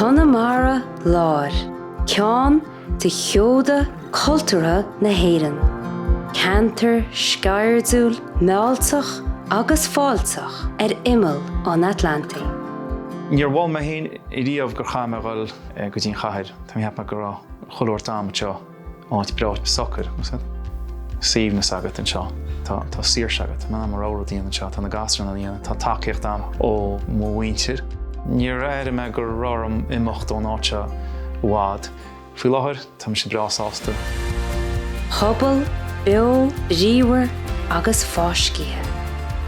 Conamara Láir, ceann de cheolta cultúra na hÉireann. Ceantar, scairdiúil, meáilteach agus fáilteach imeall an Atlanta. Níor bhfuil me haon I riamh gur chaime bhfuil go dtíon chathair. Tá mí heappa gur choulúir dáma seo áit breát socair. Síomnas agat an seo. Tá sír agat. Má mar óra díana seo, tá na gasran a díana, tá takeíocht am ó mhuintir. Níor éire me gur ráram imeacht ó náte bhád. Faoi láthair, tá sé brás ásta. Pobal, beo, ríomhar agus fáiscithe.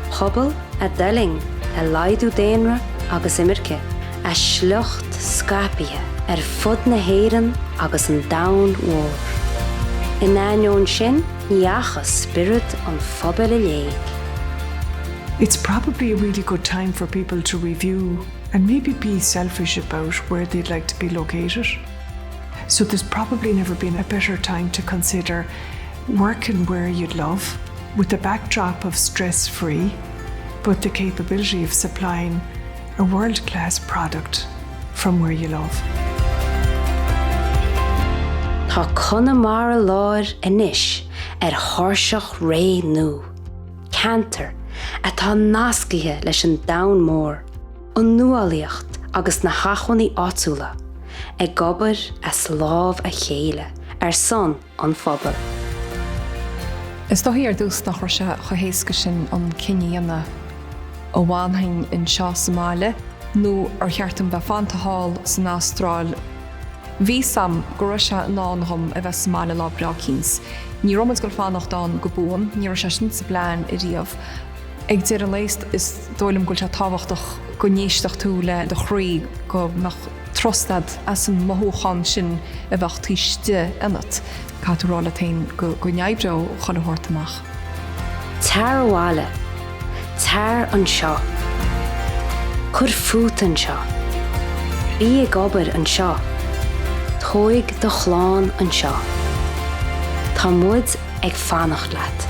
Pobal a deling, a laidú déanra agus imirce, a slucht scapaithe fud na hÉireann agus an domhan mhór. In aineoin sin, níachas spirit an phobal I léig. It's probably a really good time for people to review and maybe be selfish about where they'd like to be located. So there's probably never been a better time to consider working where you'd love, with the backdrop of stress-free, but the capability of supplying a world-class product from where you love. Tá Conamara Láir inis thuirseach ré nu. Ceantar atá nascaithe leis an domhan mór, an nuallaíocht agus na hachonnaí áitiúla, ag gobar a sláb a chéile son an phobal. Is dóthaí dús nach raibh se héasca sin an cineanna ó bhaintheing in seo Somália nó ar cheartan ba fantaháil san Astráil. Bhí sam go raibh se lántham a bheith Somália lá breá cíns. Ní romans gur fanacht an go buan, ní raibh se sin sa bláin I riamh. Ag deireadh léist is dóilm goil se tábhachtach go níosteach tú le do chrí go nach trostad as an mothúchan sin a bheith tuiste inat. Catúrála tain go neibreá chunahort amach. Tar bhála, tar an seo, chur fút an seo, bí a gobar an seo, tóig do chláán an seo. Tá muid ag fanacht leat.